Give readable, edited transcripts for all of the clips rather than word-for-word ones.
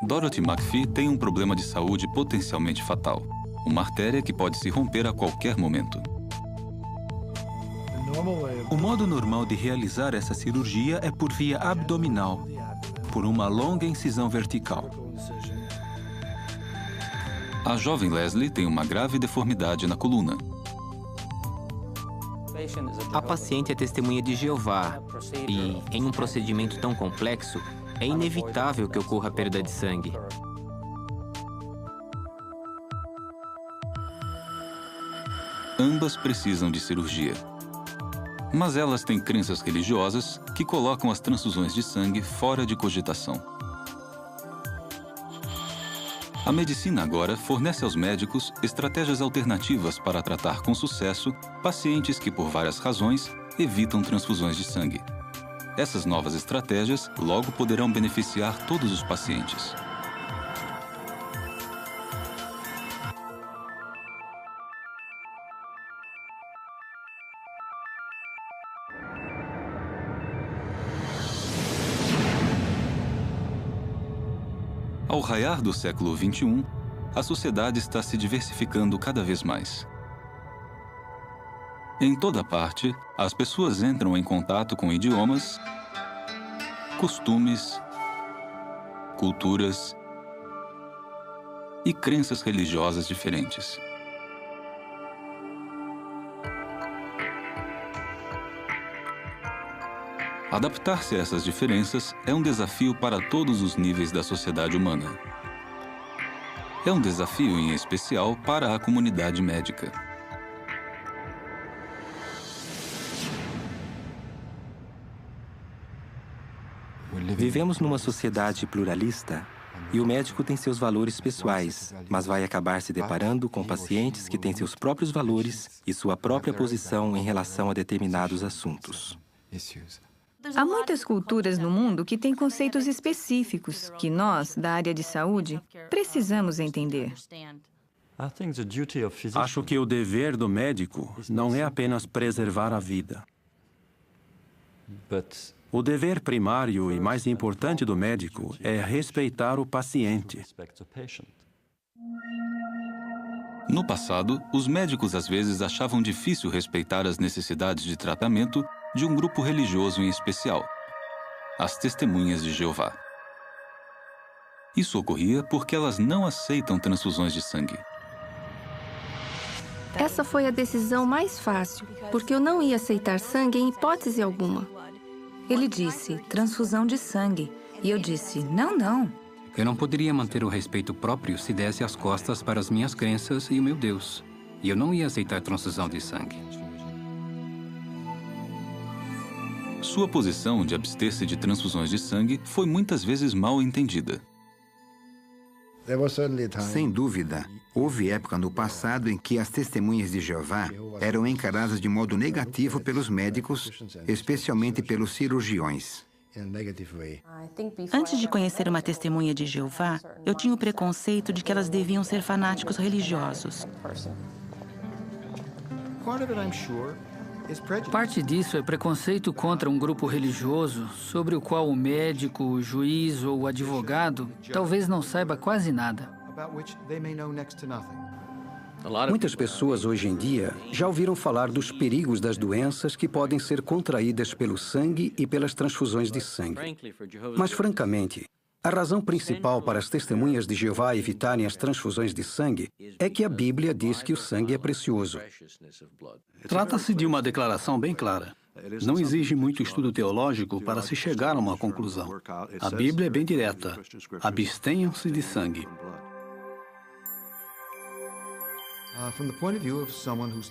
Dorothy McPhee tem um problema de saúde potencialmente fatal. Uma artéria que pode se romper a qualquer momento. O modo normal de realizar essa cirurgia é por via abdominal, por uma longa incisão vertical. A jovem Leslie tem uma grave deformidade na coluna. A paciente é testemunha de Jeová e, em um procedimento tão complexo, é inevitável que ocorra perda de sangue. Ambas precisam de cirurgia. Mas elas têm crenças religiosas que colocam as transfusões de sangue fora de cogitação. A medicina agora fornece aos médicos estratégias alternativas para tratar com sucesso pacientes que, por várias razões, evitam transfusões de sangue. Essas novas estratégias logo poderão beneficiar todos os pacientes. Ao raiar do século XXI, a sociedade está se diversificando cada vez mais. Em toda parte, as pessoas entram em contato com idiomas, costumes, culturas e crenças religiosas diferentes. Adaptar-se a essas diferenças é um desafio para todos os níveis da sociedade humana. É um desafio em especial para a comunidade médica. Vivemos numa sociedade pluralista e o médico tem seus valores pessoais, mas vai acabar se deparando com pacientes que têm seus próprios valores e sua própria posição em relação a determinados assuntos. Há muitas culturas no mundo que têm conceitos específicos que nós, da área de saúde, precisamos entender. Acho que o dever do médico não é apenas preservar a vida. O dever primário e mais importante do médico é respeitar o paciente. No passado, os médicos às vezes achavam difícil respeitar as necessidades de tratamento de um grupo religioso em especial, as Testemunhas de Jeová. Isso ocorria porque elas não aceitam transfusões de sangue. Essa foi a decisão mais fácil, porque eu não ia aceitar sangue em hipótese alguma. Ele disse, transfusão de sangue. E eu disse, não, não. Eu não poderia manter o respeito próprio se desse as costas para as minhas crenças e o meu Deus. E eu não ia aceitar transfusão de sangue. Sua posição de abster-se de transfusões de sangue foi muitas vezes mal entendida. Sem dúvida, houve época no passado em que as Testemunhas de Jeová eram encaradas de modo negativo pelos médicos, especialmente pelos cirurgiões. Antes de conhecer uma testemunha de Jeová, eu tinha o preconceito de que elas deviam ser fanáticos religiosos. Parte disso é preconceito contra um grupo religioso sobre o qual o médico, o juiz ou o advogado talvez não saiba quase nada. Muitas pessoas hoje em dia já ouviram falar dos perigos das doenças que podem ser contraídas pelo sangue e pelas transfusões de sangue. Mas, francamente, a razão principal para as Testemunhas de Jeová evitarem as transfusões de sangue é que a Bíblia diz que o sangue é precioso. Trata-se de uma declaração bem clara. Não exige muito estudo teológico para se chegar a uma conclusão. A Bíblia é bem direta. Abstenham-se de sangue.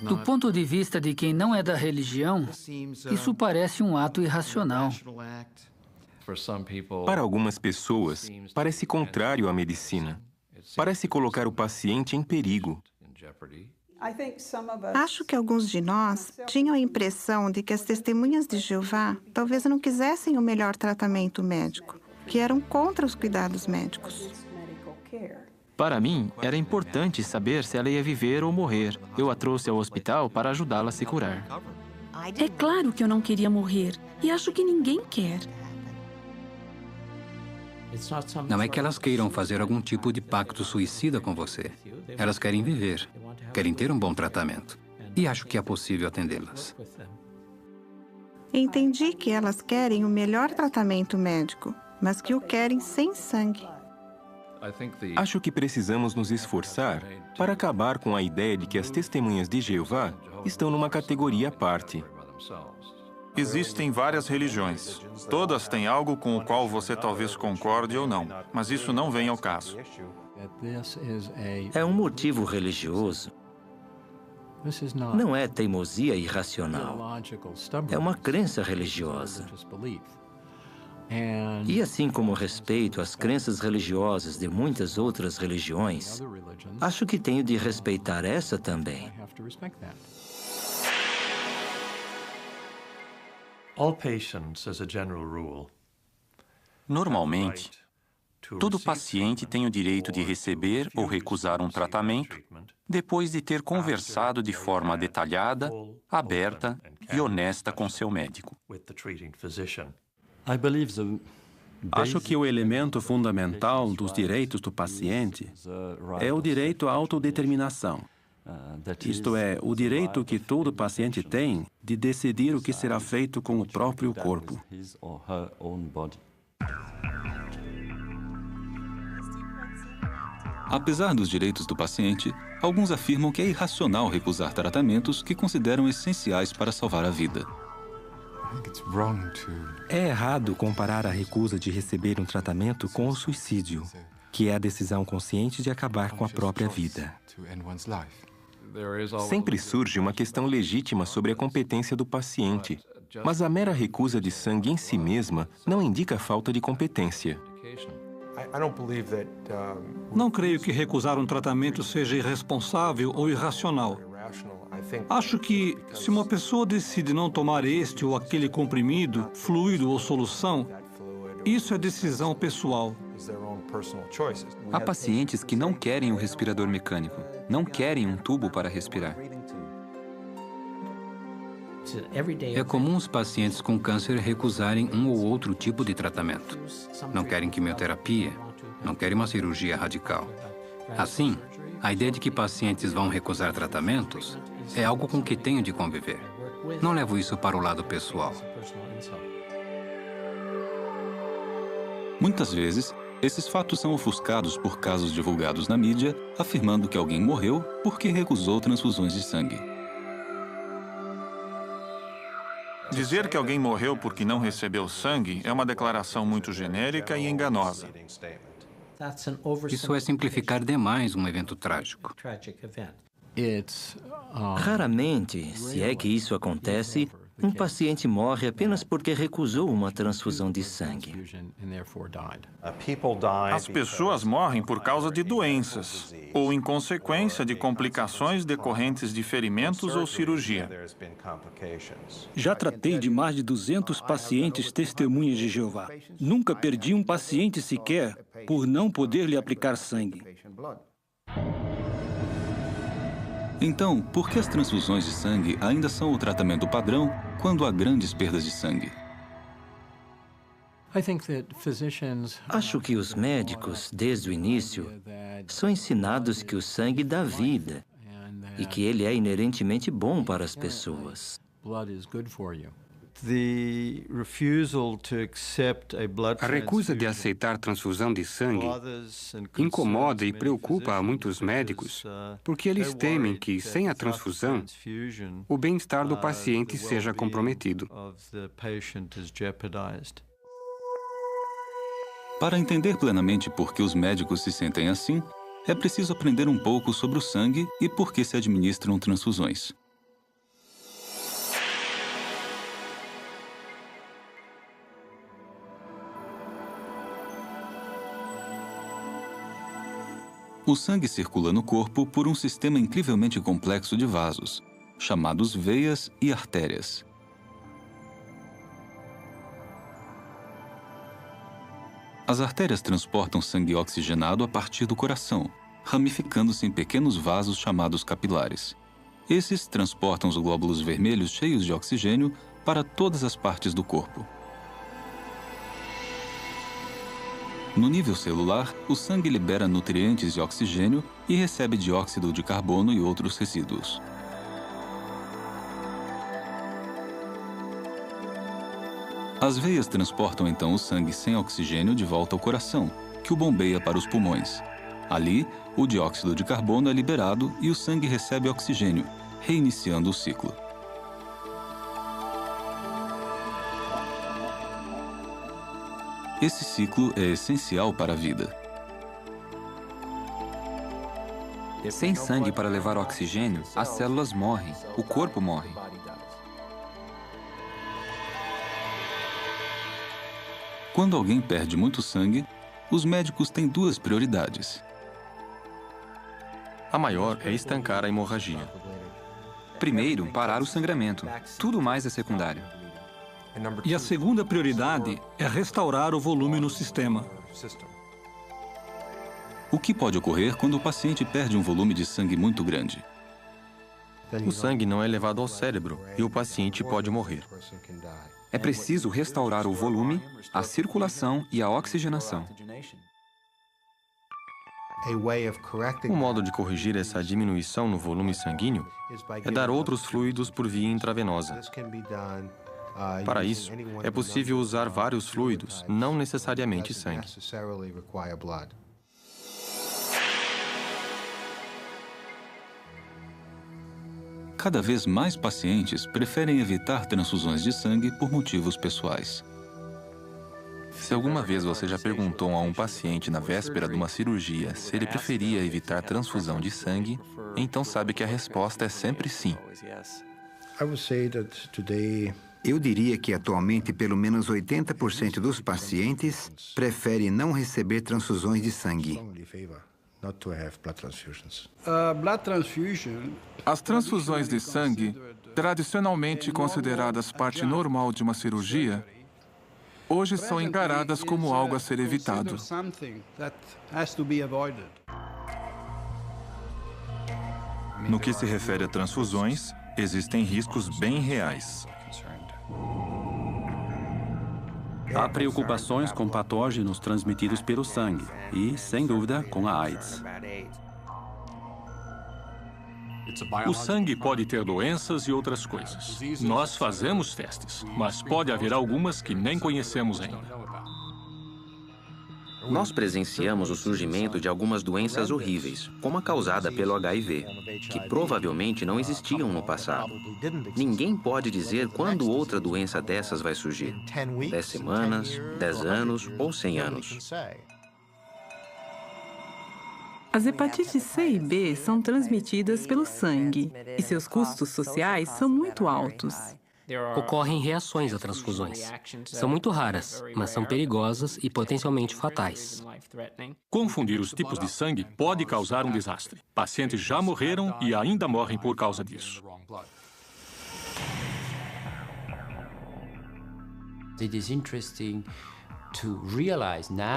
Do ponto de vista de quem não é da religião, isso parece um ato irracional. Para algumas pessoas, parece contrário à medicina. Parece colocar o paciente em perigo. Acho que alguns de nós tinham a impressão de que as Testemunhas de Jeová talvez não quisessem o melhor tratamento médico, que eram contra os cuidados médicos. Para mim, era importante saber se ela ia viver ou morrer. Eu a trouxe ao hospital para ajudá-la a se curar. É claro que eu não queria morrer, e acho que ninguém quer. Não é que elas queiram fazer algum tipo de pacto suicida com você. Elas querem viver, querem ter um bom tratamento. E acho que é possível atendê-las. Entendi que elas querem o melhor tratamento médico, mas que o querem sem sangue. Acho que precisamos nos esforçar para acabar com a ideia de que as testemunhas de Jeová estão numa categoria à parte. Existem várias religiões. Todas têm algo com o qual você talvez concorde ou não, mas isso não vem ao caso. É um motivo religioso. Não é teimosia irracional. É uma crença religiosa. E assim como respeito às crenças religiosas de muitas outras religiões, acho que tenho de respeitar essa também. Normalmente, todo paciente tem o direito de receber ou recusar um tratamento depois de ter conversado de forma detalhada, aberta e honesta com seu médico. Acho que o elemento fundamental dos direitos do paciente é o direito à autodeterminação. Isto é, o direito que todo paciente tem de decidir o que será feito com o próprio corpo. Apesar dos direitos do paciente, alguns afirmam que é irracional recusar tratamentos que consideram essenciais para salvar a vida. É errado comparar a recusa de receber um tratamento com o suicídio, que é a decisão consciente de acabar com a própria vida. Sempre surge uma questão legítima sobre a competência do paciente, mas a mera recusa de sangue em si mesma não indica falta de competência. Não creio que recusar um tratamento seja irresponsável ou irracional. Acho que, se uma pessoa decide não tomar este ou aquele comprimido, fluido ou solução, isso é decisão pessoal. Há pacientes que não querem o respirador mecânico, não querem um tubo para respirar. É comum os pacientes com câncer recusarem um ou outro tipo de tratamento. Não querem quimioterapia, não querem uma cirurgia radical. Assim, a ideia de que pacientes vão recusar tratamentos é algo com que tenho de conviver. Não levo isso para o lado pessoal. Muitas vezes, esses fatos são ofuscados por casos divulgados na mídia, afirmando que alguém morreu porque recusou transfusões de sangue. Dizer que alguém morreu porque não recebeu sangue é uma declaração muito genérica e enganosa. Isso é simplificar demais um evento trágico. Raramente, se é que isso acontece, um paciente morre apenas porque recusou uma transfusão de sangue. As pessoas morrem por causa de doenças ou em consequência de complicações decorrentes de ferimentos ou cirurgia. Já tratei de mais de 200 pacientes testemunhas de Jeová. Nunca perdi um paciente sequer por não poder lhe aplicar sangue. Então, por que as transfusões de sangue ainda são o tratamento padrão quando há grandes perdas de sangue? Acho que os médicos, desde o início, são ensinados que o sangue dá vida e que ele é inerentemente bom para as pessoas. A recusa de aceitar transfusão de sangue incomoda e preocupa a muitos médicos, porque eles temem que, sem a transfusão, o bem-estar do paciente seja comprometido. Para entender plenamente por que os médicos se sentem assim, é preciso aprender um pouco sobre o sangue e por que se administram transfusões. O sangue circula no corpo por um sistema incrivelmente complexo de vasos, chamados veias e artérias. As artérias transportam sangue oxigenado a partir do coração, ramificando-se em pequenos vasos chamados capilares. Esses transportam os glóbulos vermelhos cheios de oxigênio para todas as partes do corpo. No nível celular, o sangue libera nutrientes e oxigênio e recebe dióxido de carbono e outros resíduos. As veias transportam então o sangue sem oxigênio de volta ao coração, que o bombeia para os pulmões. Ali, o dióxido de carbono é liberado e o sangue recebe oxigênio, reiniciando o ciclo. Esse ciclo é essencial para a vida. Sem sangue para levar oxigênio, as células morrem, o corpo morre. Quando alguém perde muito sangue, os médicos têm duas prioridades. A maior é estancar a hemorragia. Primeiro, parar o sangramento. Tudo mais é secundário. E a segunda prioridade é restaurar o volume no sistema. O que pode ocorrer quando o paciente perde um volume de sangue muito grande? O sangue não é levado ao cérebro e o paciente pode morrer. É preciso restaurar o volume, a circulação e a oxigenação. Um modo de corrigir essa diminuição no volume sanguíneo é dar outros fluidos por via intravenosa. Para isso, é possível usar vários fluidos, não necessariamente sangue. Cada vez mais pacientes preferem evitar transfusões de sangue por motivos pessoais. Se alguma vez você já perguntou a um paciente na véspera de uma cirurgia se ele preferia evitar transfusão de sangue, então sabe que a resposta é sempre sim. Eu diria que atualmente pelo menos 80% dos pacientes preferem não receber transfusões de sangue. As transfusões de sangue, tradicionalmente consideradas parte normal de uma cirurgia, hoje são encaradas como algo a ser evitado. No que se refere a transfusões, existem riscos bem reais. Há preocupações com patógenos transmitidos pelo sangue e, sem dúvida, com a AIDS. O sangue pode ter doenças e outras coisas. Nós fazemos testes, mas pode haver algumas que nem conhecemos ainda. Nós presenciamos o surgimento de algumas doenças horríveis, como a causada pelo HIV, que provavelmente não existiam no passado. Ninguém pode dizer quando outra doença dessas vai surgir. 10 semanas, 10 anos ou 100 anos. As hepatites C e B são transmitidas pelo sangue e seus custos sociais são muito altos. Ocorrem reações a transfusões. São muito raras, mas são perigosas e potencialmente fatais. Confundir os tipos de sangue pode causar um desastre. Pacientes já morreram e ainda morrem por causa disso.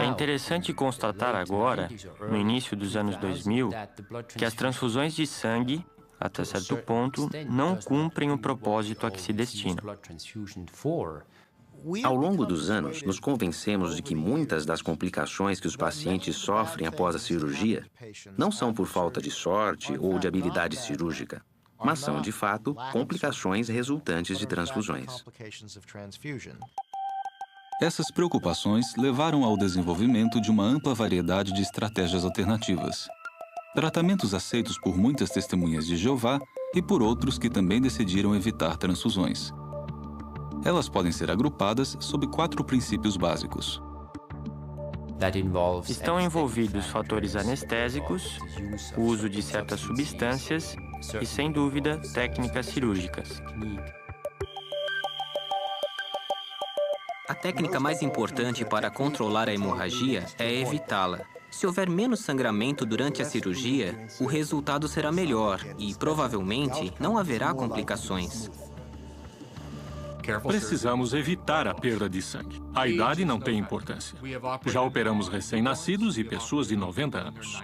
É interessante constatar agora, no início dos anos 2000, que as transfusões de sangue, até certo ponto, não cumprem o propósito a que se destinam. Ao longo dos anos, nos convencemos de que muitas das complicações que os pacientes sofrem após a cirurgia não são por falta de sorte ou de habilidade cirúrgica, mas são, de fato, complicações resultantes de transfusões. Essas preocupações levaram ao desenvolvimento de uma ampla variedade de estratégias alternativas. Tratamentos aceitos por muitas testemunhas de Jeová e por outros que também decidiram evitar transfusões. Elas podem ser agrupadas sob 4 princípios básicos. Estão envolvidos fatores anestésicos, o uso de certas substâncias e, sem dúvida, técnicas cirúrgicas. A técnica mais importante para controlar a hemorragia é evitá-la. Se houver menos sangramento durante a cirurgia, o resultado será melhor e, provavelmente, não haverá complicações. Precisamos evitar a perda de sangue. A idade não tem importância. Já operamos recém-nascidos e pessoas de 90 anos.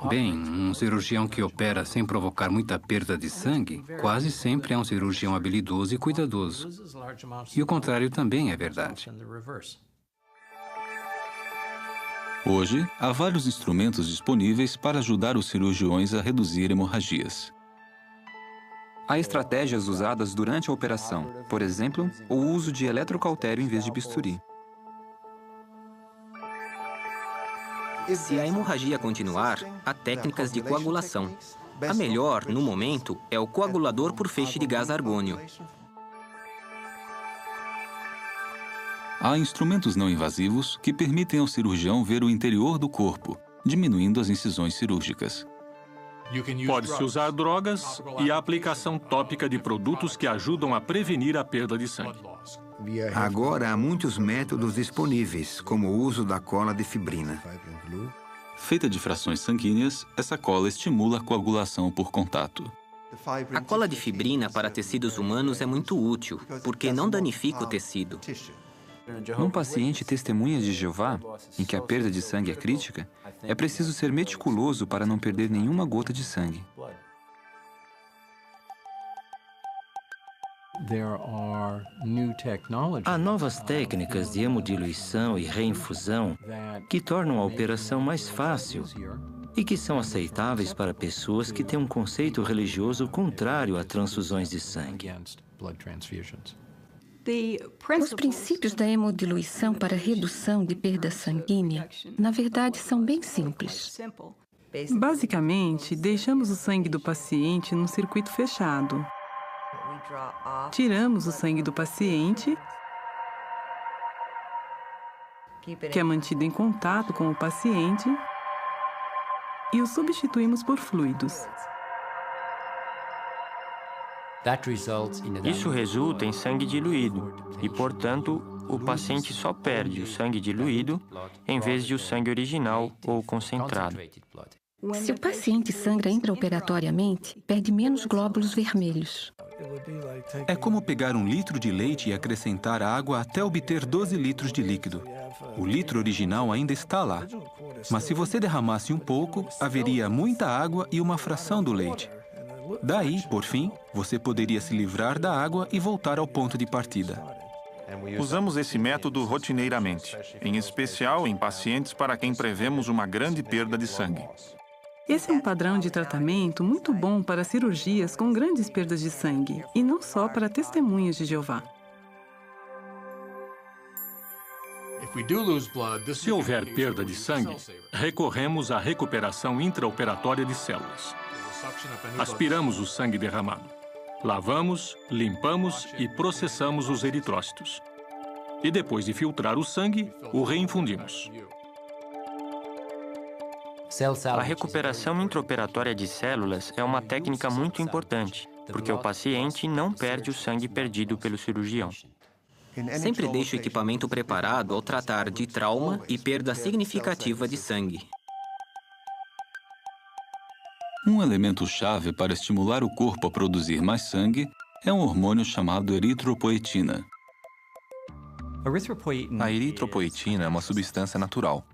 Bem, um cirurgião que opera sem provocar muita perda de sangue quase sempre é um cirurgião habilidoso e cuidadoso. E o contrário também é verdade. Hoje, há vários instrumentos disponíveis para ajudar os cirurgiões a reduzir hemorragias. Há estratégias usadas durante a operação, por exemplo, o uso de eletrocautério em vez de bisturi. Se a hemorragia continuar, há técnicas de coagulação. A melhor, no momento, é o coagulador por feixe de gás argônio. Há instrumentos não invasivos que permitem ao cirurgião ver o interior do corpo, diminuindo as incisões cirúrgicas. Pode-se usar drogas e a aplicação tópica de produtos que ajudam a prevenir a perda de sangue. Agora há muitos métodos disponíveis, como o uso da cola de fibrina. Feita de frações sanguíneas, essa cola estimula a coagulação por contato. A cola de fibrina para tecidos humanos é muito útil, porque não danifica o tecido. Num paciente testemunha de Jeová, em que a perda de sangue é crítica, é preciso ser meticuloso para não perder nenhuma gota de sangue. Há novas técnicas de hemodiluição e reinfusão que tornam a operação mais fácil e que são aceitáveis para pessoas que têm um conceito religioso contrário a transfusões de sangue. Os princípios da hemodiluição para redução de perda sanguínea, na verdade, são bem simples. Basicamente, deixamos o sangue do paciente num circuito fechado. Tiramos o sangue do paciente, que é mantido em contato com o paciente, e o substituímos por fluidos. Isso resulta em sangue diluído e, portanto, o paciente só perde o sangue diluído em vez de o sangue original ou concentrado. Se o paciente sangra intraoperatoriamente, perde menos glóbulos vermelhos. É como pegar 1 litro de leite e acrescentar água até obter 12 litros de líquido. O litro original ainda está lá. Mas se você derramasse um pouco, haveria muita água e uma fração do leite. Daí, por fim, você poderia se livrar da água e voltar ao ponto de partida. Usamos esse método rotineiramente, em especial em pacientes para quem prevemos uma grande perda de sangue. Esse é um padrão de tratamento muito bom para cirurgias com grandes perdas de sangue, e não só para testemunhas de Jeová. Se houver perda de sangue, recorremos à recuperação intraoperatória de células. Aspiramos o sangue derramado. Lavamos, limpamos e processamos os eritrócitos. E depois de filtrar o sangue, o reinfundimos. A recuperação intraoperatória de células é uma técnica muito importante, porque o paciente não perde o sangue perdido pelo cirurgião. Sempre deixe o equipamento preparado ao tratar de trauma e perda significativa de sangue. Um elemento-chave para estimular o corpo a produzir mais sangue é um hormônio chamado eritropoetina. A eritropoetina é uma substância natural.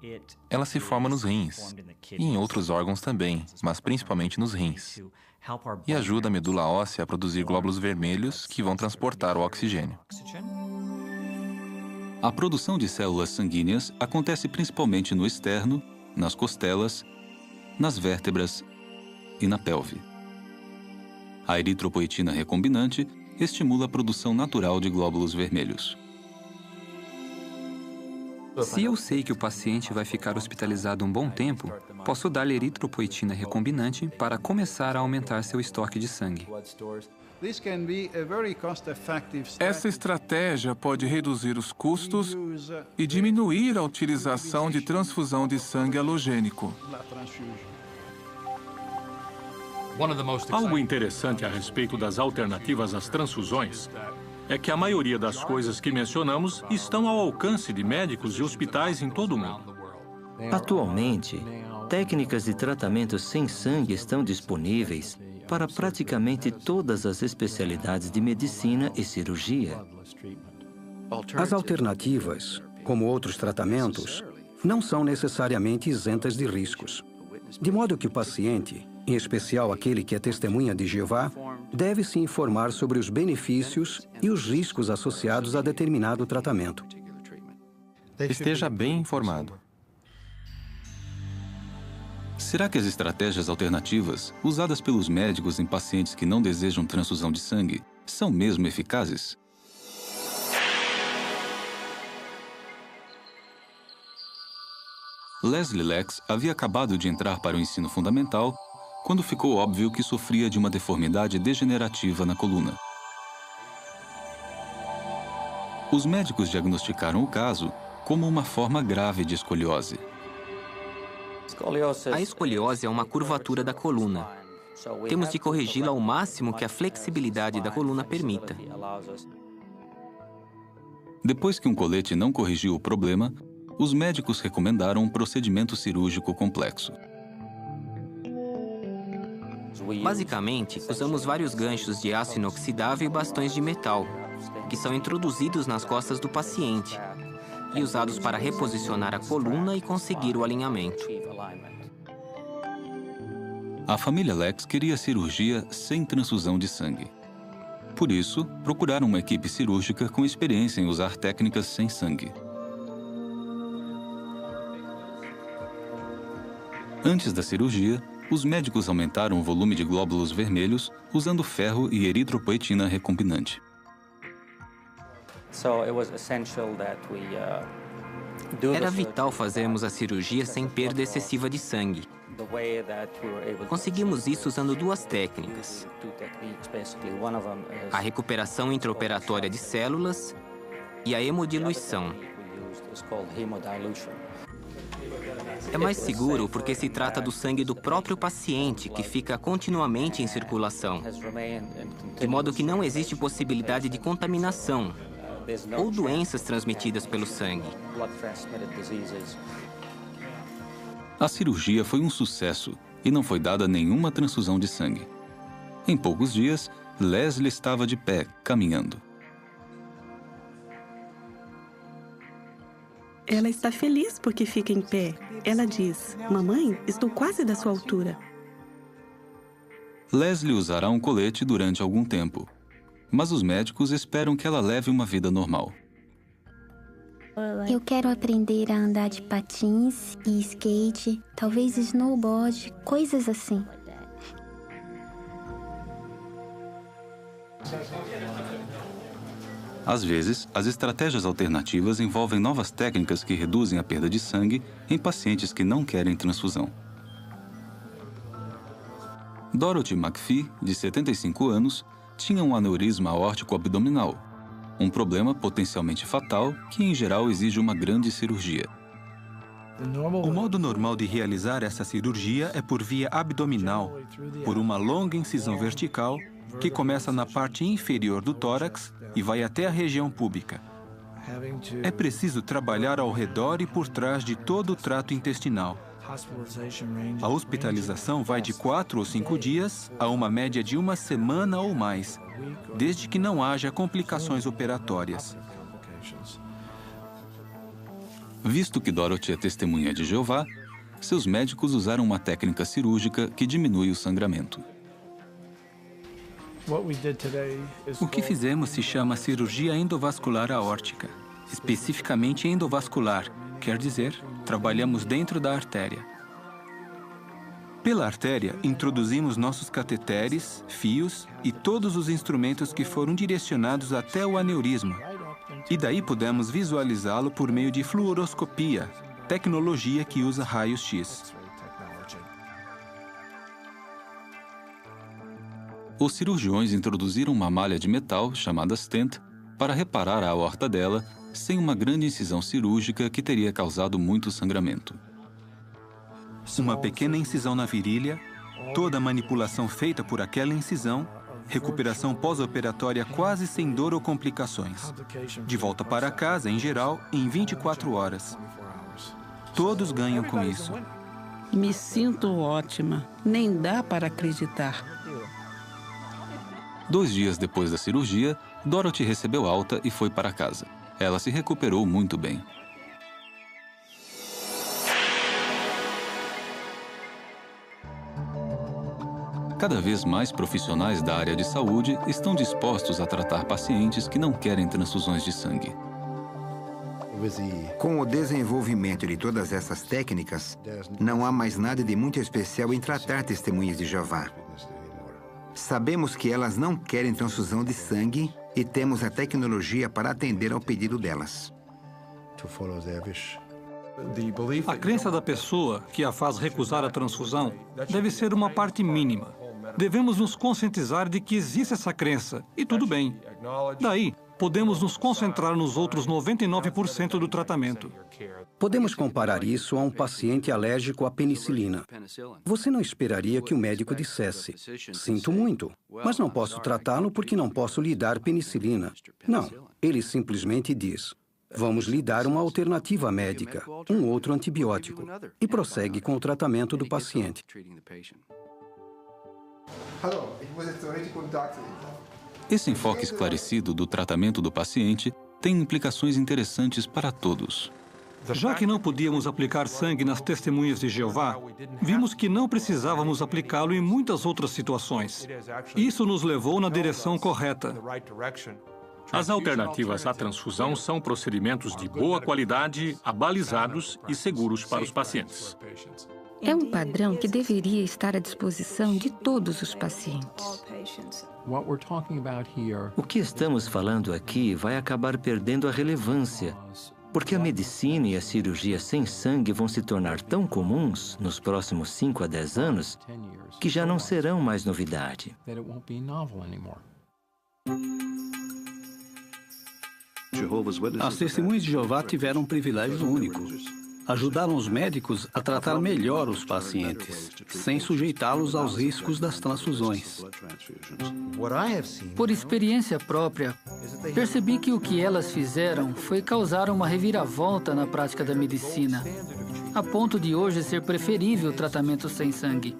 Ela se forma nos rins e em outros órgãos também, mas principalmente nos rins. E ajuda a medula óssea a produzir glóbulos vermelhos que vão transportar o oxigênio. A produção de células sanguíneas acontece principalmente no externo, nas costelas, nas vértebras e na pelve. A eritropoetina recombinante estimula a produção natural de glóbulos vermelhos. Se eu sei que o paciente vai ficar hospitalizado um bom tempo, posso dar-lhe eritropoetina recombinante para começar a aumentar seu estoque de sangue. Essa estratégia pode reduzir os custos e diminuir a utilização de transfusão de sangue halogênico. Algo interessante a respeito das alternativas às transfusões é que a maioria das coisas que mencionamos estão ao alcance de médicos e hospitais em todo o mundo. Atualmente, técnicas de tratamento sem sangue estão disponíveis para praticamente todas as especialidades de medicina e cirurgia. As alternativas, como outros tratamentos, não são necessariamente isentas de riscos. De modo que o paciente, em especial aquele que é testemunha de Jeová, deve se informar sobre os benefícios e os riscos associados a determinado tratamento. Esteja bem informado. Será que as estratégias alternativas usadas pelos médicos em pacientes que não desejam transfusão de sangue são mesmo eficazes? Leslie Lex havia acabado de entrar para o ensino fundamental quando ficou óbvio que sofria de uma deformidade degenerativa na coluna. Os médicos diagnosticaram o caso como uma forma grave de escoliose. A escoliose é uma curvatura da coluna. Temos de corrigi-la ao máximo que a flexibilidade da coluna permita. Depois que um colete não corrigiu o problema, os médicos recomendaram um procedimento cirúrgico complexo. Basicamente, usamos vários ganchos de aço inoxidável e bastões de metal, que são introduzidos nas costas do paciente e usados para reposicionar a coluna e conseguir o alinhamento. A família Lex queria cirurgia sem transfusão de sangue. Por isso, procuraram uma equipe cirúrgica com experiência em usar técnicas sem sangue. Antes da cirurgia, os médicos aumentaram o volume de glóbulos vermelhos usando ferro e eritropoetina recombinante. Era vital fazermos a cirurgia sem perda excessiva de sangue. Conseguimos isso usando duas técnicas: a recuperação intraoperatória de células e a hemodiluição. É mais seguro porque se trata do sangue do próprio paciente, que fica continuamente em circulação, de modo que não existe possibilidade de contaminação ou doenças transmitidas pelo sangue. A cirurgia foi um sucesso e não foi dada nenhuma transfusão de sangue. Em poucos dias, Leslie estava de pé, caminhando. Ela está feliz porque fica em pé. Ela diz: "Mamãe, estou quase da sua altura." Leslie usará um colete durante algum tempo, mas os médicos esperam que ela leve uma vida normal. Eu quero aprender a andar de patins e skate, talvez snowboard, coisas assim. Às vezes, as estratégias alternativas envolvem novas técnicas que reduzem a perda de sangue em pacientes que não querem transfusão. Dorothy McPhee, de 75 anos, tinha um aneurisma aórtico abdominal, um problema potencialmente fatal que, em geral, exige uma grande cirurgia. O modo normal de realizar essa cirurgia é por via abdominal, por uma longa incisão vertical que começa na parte inferior do tórax e vai até a região púbica. É preciso trabalhar ao redor e por trás de todo o trato intestinal. A hospitalização vai de 4 ou 5 dias a uma média de 1 semana ou mais, desde que não haja complicações operatórias. Visto que Dorothy é testemunha de Jeová, seus médicos usaram uma técnica cirúrgica que diminui o sangramento. O que fizemos se chama cirurgia endovascular aórtica, especificamente endovascular, quer dizer, trabalhamos dentro da artéria. Pela artéria, introduzimos nossos cateteres, fios e todos os instrumentos que foram direcionados até o aneurisma. E daí pudemos visualizá-lo por meio de fluoroscopia, tecnologia que usa raios-x. Os cirurgiões introduziram uma malha de metal, chamada stent, para reparar a aorta dela, sem uma grande incisão cirúrgica que teria causado muito sangramento. Uma pequena incisão na virilha, toda a manipulação feita por aquela incisão, recuperação pós-operatória quase sem dor ou complicações. De volta para casa, em geral, em 24 horas. Todos ganham com isso. Me sinto ótima. Nem dá para acreditar. 2 dias depois da cirurgia, Dorothy recebeu alta e foi para casa. Ela se recuperou muito bem. Cada vez mais profissionais da área de saúde estão dispostos a tratar pacientes que não querem transfusões de sangue. Com o desenvolvimento de todas essas técnicas, não há mais nada de muito especial em tratar testemunhas de Jeová. Sabemos que elas não querem transfusão de sangue e temos a tecnologia para atender ao pedido delas. A crença da pessoa que a faz recusar a transfusão deve ser uma parte mínima. Devemos nos conscientizar de que existe essa crença, e tudo bem. Daí, podemos nos concentrar nos outros 99% do tratamento. Podemos comparar isso a um paciente alérgico à penicilina. Você não esperaria que o médico dissesse: sinto muito, mas não posso tratá-lo porque não posso lhe dar penicilina. Não, ele simplesmente diz: vamos lhe dar uma alternativa médica, um outro antibiótico, e prossegue com o tratamento do paciente. Esse enfoque esclarecido do tratamento do paciente tem implicações interessantes para todos. Já que não podíamos aplicar sangue nas testemunhas de Jeová, vimos que não precisávamos aplicá-lo em muitas outras situações. Isso nos levou na direção correta. As alternativas à transfusão são procedimentos de boa qualidade, abalizados e seguros para os pacientes. É um padrão que deveria estar à disposição de todos os pacientes. O que estamos falando aqui vai acabar perdendo a relevância, porque a medicina e a cirurgia sem sangue vão se tornar tão comuns nos próximos 5 a 10 anos que já não serão mais novidade. As testemunhas de Jeová tiveram um privilégio único. Ajudaram os médicos a tratar melhor os pacientes, sem sujeitá-los aos riscos das transfusões. Por experiência própria, percebi que o que elas fizeram foi causar uma reviravolta na prática da medicina, a ponto de hoje ser preferível o tratamento sem sangue.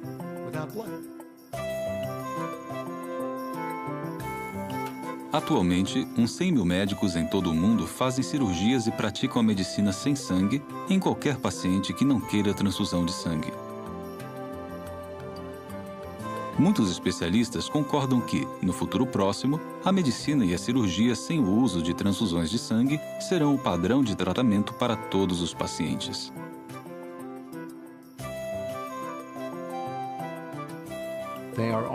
Atualmente, uns 100 mil médicos em todo o mundo fazem cirurgias e praticam a medicina sem sangue em qualquer paciente que não queira transfusão de sangue. Muitos especialistas concordam que, no futuro próximo, a medicina e a cirurgia sem o uso de transfusões de sangue serão o padrão de tratamento para todos os pacientes.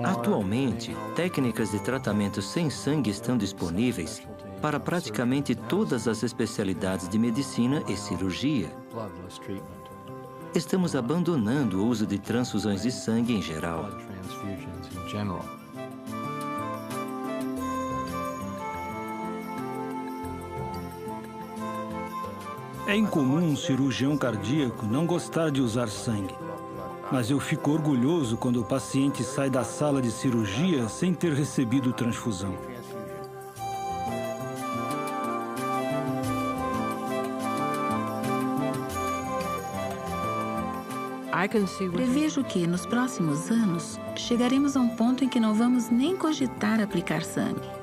Atualmente, técnicas de tratamento sem sangue estão disponíveis para praticamente todas as especialidades de medicina e cirurgia. Estamos abandonando o uso de transfusões de sangue em geral. É incomum um cirurgião cardíaco não gostar de usar sangue. Mas eu fico orgulhoso quando o paciente sai da sala de cirurgia sem ter recebido transfusão. Prevejo que, nos próximos anos, chegaremos a um ponto em que não vamos nem cogitar aplicar sangue.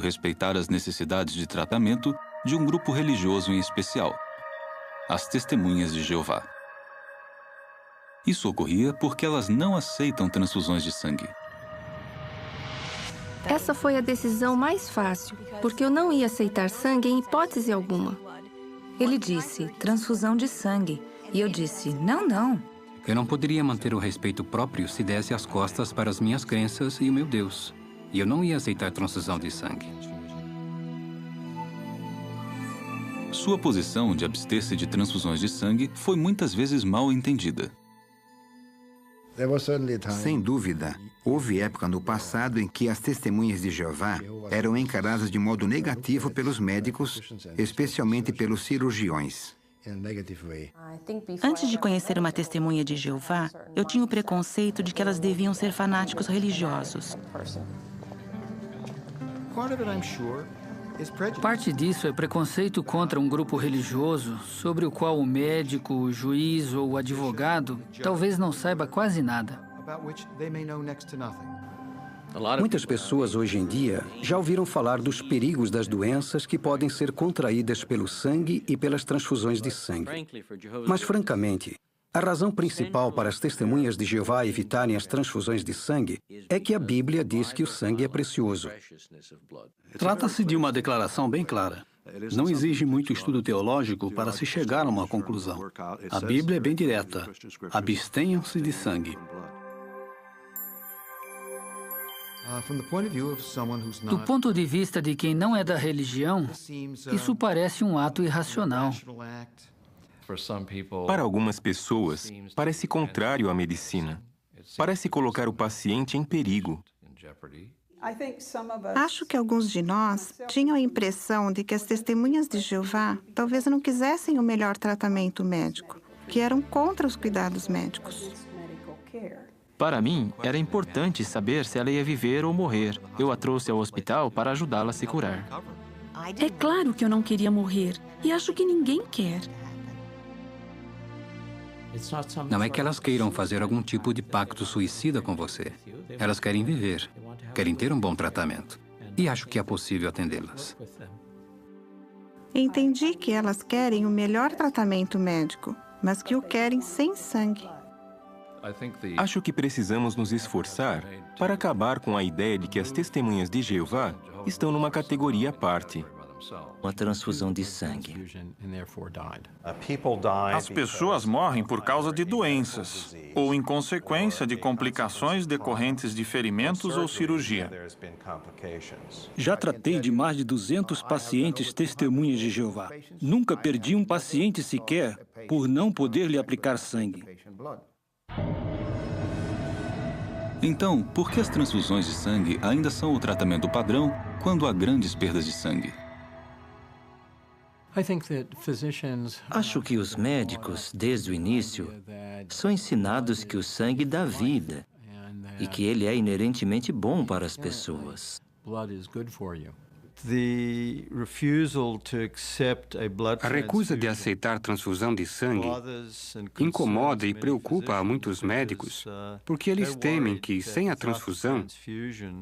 Respeitar as necessidades de tratamento de um grupo religioso em especial, as Testemunhas de Jeová. Isso ocorria porque elas não aceitam transfusões de sangue. Essa foi a decisão mais fácil, porque eu não ia aceitar sangue em hipótese alguma. Ele disse, transfusão de sangue. E eu disse, não, não. Eu não poderia manter o respeito próprio se desse as costas para as minhas crenças e o meu Deus. E eu não ia aceitar transfusão de sangue. Sua posição de abster-se de transfusões de sangue foi muitas vezes mal entendida. Sem dúvida, houve época no passado em que as testemunhas de Jeová eram encaradas de modo negativo pelos médicos, especialmente pelos cirurgiões. Antes de conhecer uma testemunha de Jeová, eu tinha o preconceito de que elas deviam ser fanáticos religiosos. Parte disso é preconceito contra um grupo religioso sobre o qual o médico, o juiz ou o advogado talvez não saiba quase nada. Muitas pessoas hoje em dia já ouviram falar dos perigos das doenças que podem ser contraídas pelo sangue e pelas transfusões de sangue. Mas, francamente, a razão principal para as testemunhas de Jeová evitarem as transfusões de sangue é que a Bíblia diz que o sangue é precioso. Trata-se de uma declaração bem clara. Não exige muito estudo teológico para se chegar a uma conclusão. A Bíblia é bem direta. Abstenham-se de sangue. Do ponto de vista de quem não é da religião, isso parece um ato irracional. Para algumas pessoas, parece contrário à medicina. Parece colocar o paciente em perigo. Acho que alguns de nós tinham a impressão de que as testemunhas de Jeová talvez não quisessem o melhor tratamento médico, que eram contra os cuidados médicos. Para mim, era importante saber se ela ia viver ou morrer. Eu a trouxe ao hospital para ajudá-la a se curar. É claro que eu não queria morrer, e acho que ninguém quer. Não é que elas queiram fazer algum tipo de pacto suicida com você. Elas querem viver, querem ter um bom tratamento. E acho que é possível atendê-las. Entendi que elas querem o melhor tratamento médico, mas que o querem sem sangue. Acho que precisamos nos esforçar para acabar com a ideia de que as testemunhas de Jeová estão numa categoria à parte. Uma transfusão de sangue. As pessoas morrem por causa de doenças ou em consequência de complicações decorrentes de ferimentos ou cirurgia. Já tratei de mais de 200 pacientes testemunhas de Jeová. Nunca perdi um paciente sequer por não poder lhe aplicar sangue. Então, por que as transfusões de sangue ainda são o tratamento padrão quando há grandes perdas de sangue? Acho que os médicos, desde o início, são ensinados que o sangue dá vida e que ele é inerentemente bom para as pessoas. A recusa de aceitar transfusão de sangue incomoda e preocupa a muitos médicos, porque eles temem que, sem a transfusão,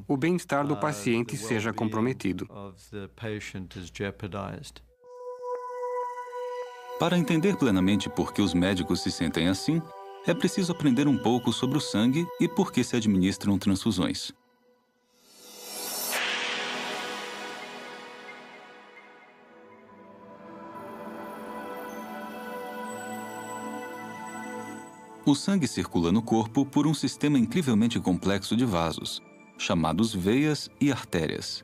o bem-estar do paciente seja comprometido. Para entender plenamente por que os médicos se sentem assim, é preciso aprender um pouco sobre o sangue e por que se administram transfusões. O sangue circula no corpo por um sistema incrivelmente complexo de vasos, chamados veias e artérias.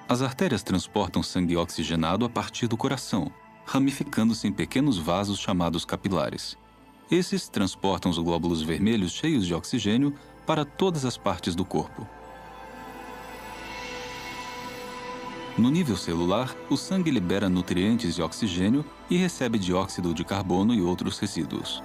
As artérias transportam sangue oxigenado a partir do coração, ramificando-se em pequenos vasos chamados capilares. Esses transportam os glóbulos vermelhos cheios de oxigênio para todas as partes do corpo. No nível celular, o sangue libera nutrientes e oxigênio e recebe dióxido de carbono e outros resíduos.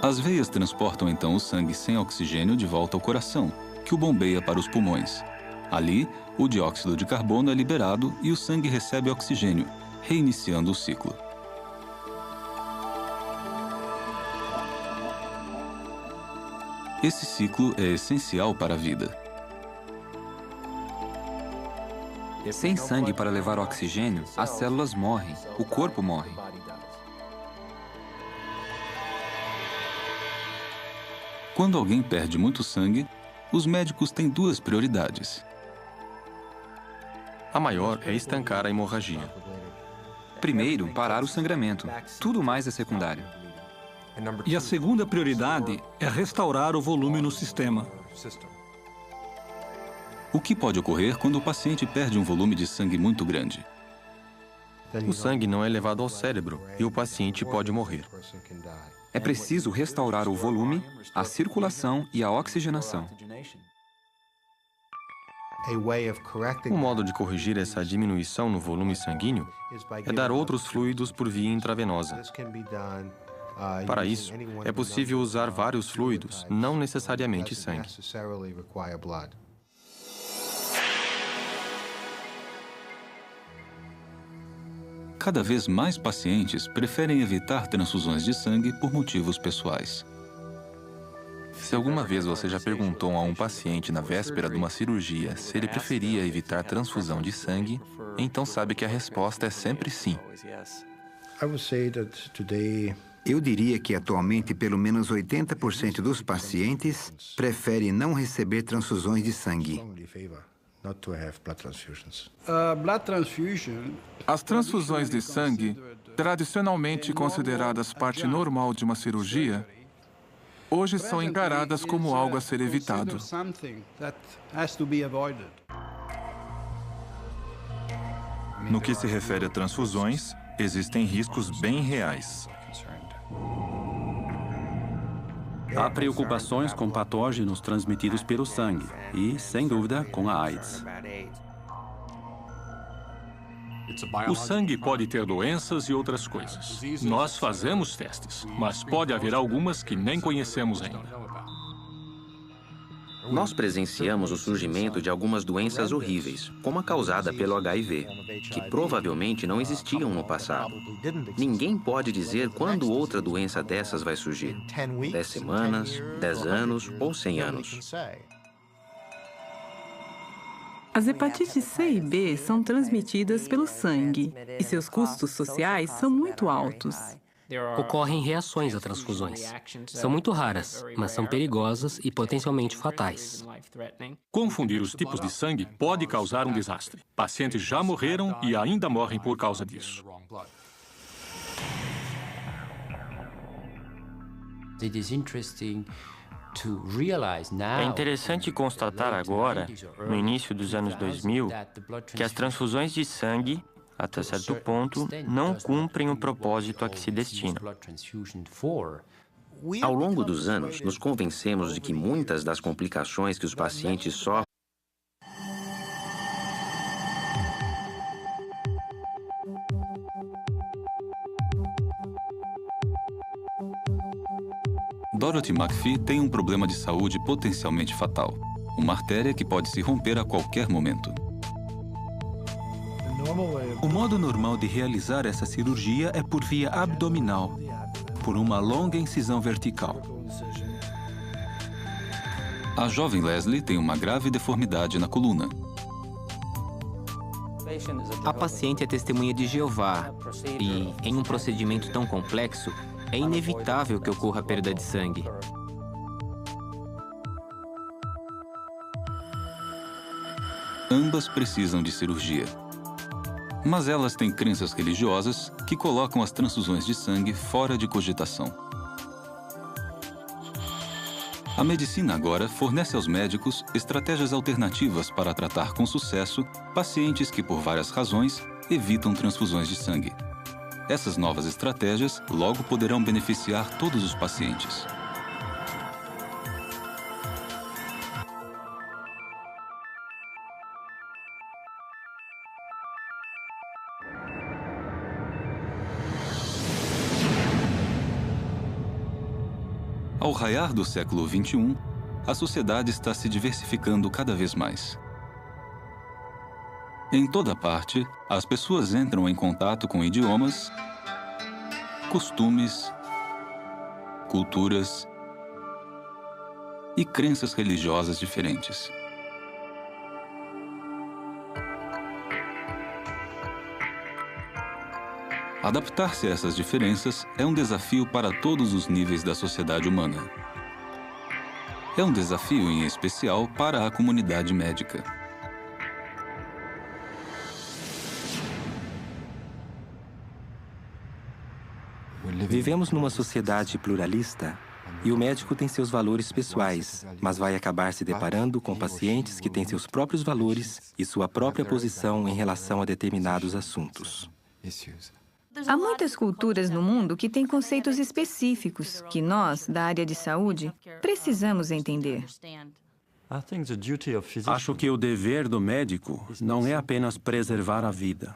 As veias transportam então o sangue sem oxigênio de volta ao coração, que o bombeia para os pulmões. Ali, o dióxido de carbono é liberado e o sangue recebe oxigênio, reiniciando o ciclo. Esse ciclo é essencial para a vida. Sem sangue para levar oxigênio, as células morrem, o corpo morre. Quando alguém perde muito sangue, os médicos têm duas prioridades. A maior é estancar a hemorragia. Primeiro, parar o sangramento. Tudo mais é secundário. E a segunda prioridade é restaurar o volume no sistema. O que pode ocorrer quando o paciente perde um volume de sangue muito grande? O sangue não é levado ao cérebro e o paciente pode morrer. É preciso restaurar o volume, a circulação e a oxigenação. Um modo de corrigir essa diminuição no volume sanguíneo é dar outros fluidos por via intravenosa. Para isso, é possível usar vários fluidos, não necessariamente sangue. Cada vez mais pacientes preferem evitar transfusões de sangue por motivos pessoais. Se alguma vez você já perguntou a um paciente na véspera de uma cirurgia se ele preferia evitar transfusão de sangue, então sabe que a resposta é sempre sim. Eu diria que atualmente pelo menos 80% dos pacientes preferem não receber transfusões de sangue. As transfusões de sangue, tradicionalmente consideradas parte normal de uma cirurgia, hoje são encaradas como algo a ser evitado. No que se refere a transfusões, existem riscos bem reais. Há preocupações com patógenos transmitidos pelo sangue e, sem dúvida, com a AIDS. O sangue pode ter doenças e outras coisas. Nós fazemos testes, mas pode haver algumas que nem conhecemos ainda. Nós presenciamos o surgimento de algumas doenças horríveis, como a causada pelo HIV, que provavelmente não existiam no passado. Ninguém pode dizer quando outra doença dessas vai surgir. 10 semanas, 10 anos ou 100 anos. As hepatites C e B são transmitidas pelo sangue e seus custos sociais são muito altos. Ocorrem reações a transfusões. São muito raras, mas são perigosas e potencialmente fatais. Confundir os tipos de sangue pode causar um desastre. Pacientes já morreram e ainda morrem por causa disso. É interessante constatar agora, no início dos anos 2000, que as transfusões de sangue, até certo ponto, não cumprem o propósito a que se destinam. Ao longo dos anos, nos convencemos de que muitas das complicações que os pacientes sofrem Dorothy McPhee tem um problema de saúde potencialmente fatal. Uma artéria que pode se romper a qualquer momento. O modo normal de realizar essa cirurgia é por via abdominal, por uma longa incisão vertical. A jovem Leslie tem uma grave deformidade na coluna. A paciente é testemunha de Jeová e, em um procedimento tão complexo, é inevitável que ocorra perda de sangue. Ambas precisam de cirurgia. Mas elas têm crenças religiosas que colocam as transfusões de sangue fora de cogitação. A medicina agora fornece aos médicos estratégias alternativas para tratar com sucesso pacientes que, por várias razões, evitam transfusões de sangue. Essas novas estratégias logo poderão beneficiar todos os pacientes. Ao raiar do século XXI, a sociedade está se diversificando cada vez mais. Em toda parte, as pessoas entram em contato com idiomas, costumes, culturas e crenças religiosas diferentes. Adaptar-se a essas diferenças é um desafio para todos os níveis da sociedade humana. É um desafio em especial para a comunidade médica. Vivemos numa sociedade pluralista e o médico tem seus valores pessoais, mas vai acabar se deparando com pacientes que têm seus próprios valores e sua própria posição em relação a determinados assuntos. Há muitas culturas no mundo que têm conceitos específicos que nós, da área de saúde, precisamos entender. Acho que o dever do médico não é apenas preservar a vida.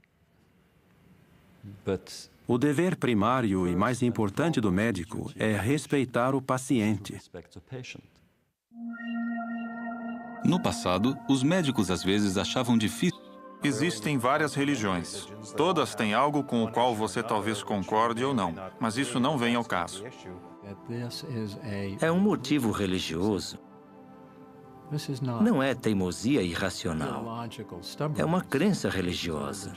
O dever primário e mais importante do médico é respeitar o paciente. No passado, os médicos às vezes achavam difícil. Existem várias religiões. Todas têm algo com o qual você talvez concorde ou não, mas isso não vem ao caso. É um motivo religioso. Não é teimosia irracional. É uma crença religiosa.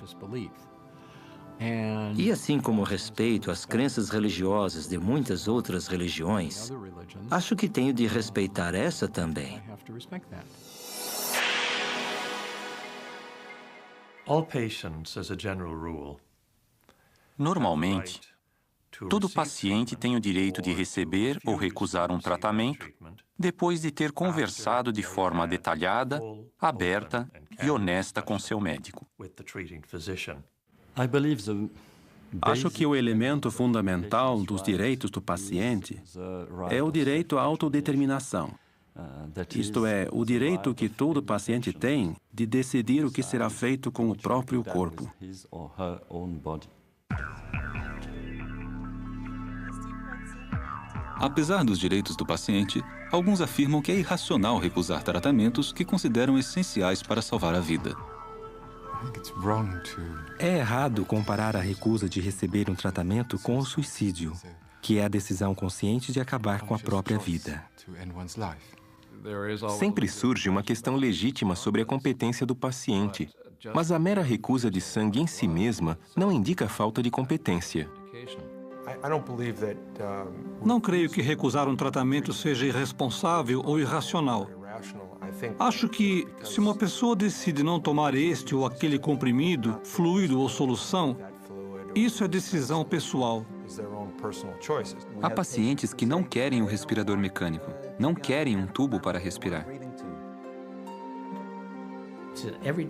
E assim como respeito às crenças religiosas de muitas outras religiões, acho que tenho de respeitar essa também. Normalmente, todo paciente tem o direito de receber ou recusar um tratamento depois de ter conversado de forma detalhada, aberta e honesta com seu médico. Acho que o elemento fundamental dos direitos do paciente é o direito à autodeterminação. Isto é, o direito que todo paciente tem de decidir o que será feito com o próprio corpo. Apesar dos direitos do paciente, alguns afirmam que é irracional recusar tratamentos que consideram essenciais para salvar a vida. É errado comparar a recusa de receber um tratamento com o suicídio, que é a decisão consciente de acabar com a própria vida. Sempre surge uma questão legítima sobre a competência do paciente, mas a mera recusa de sangue em si mesma não indica falta de competência. Não creio que recusar um tratamento seja irresponsável ou irracional. Acho que, se uma pessoa decide não tomar este ou aquele comprimido, fluido ou solução, isso é decisão pessoal. Há pacientes que não querem o respirador mecânico, não querem um tubo para respirar.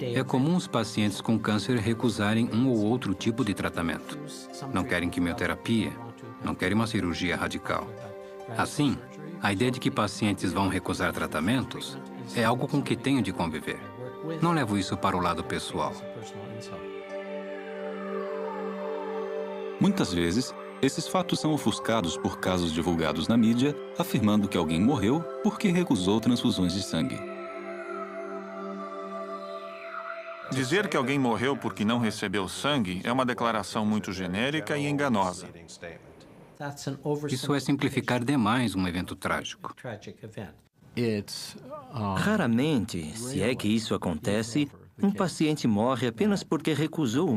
É comum os pacientes com câncer recusarem um ou outro tipo de tratamento. Não querem quimioterapia, não querem uma cirurgia radical. Assim, a ideia de que pacientes vão recusar tratamentos é algo com que tenho de conviver. Não levo isso para o lado pessoal. Muitas vezes, esses fatos são ofuscados por casos divulgados na mídia, afirmando que alguém morreu porque recusou transfusões de sangue. Dizer que alguém morreu porque não recebeu sangue é uma declaração muito genérica e enganosa. Isso é simplificar demais um evento trágico. Raramente, se é que isso acontece, um paciente morre apenas porque recusou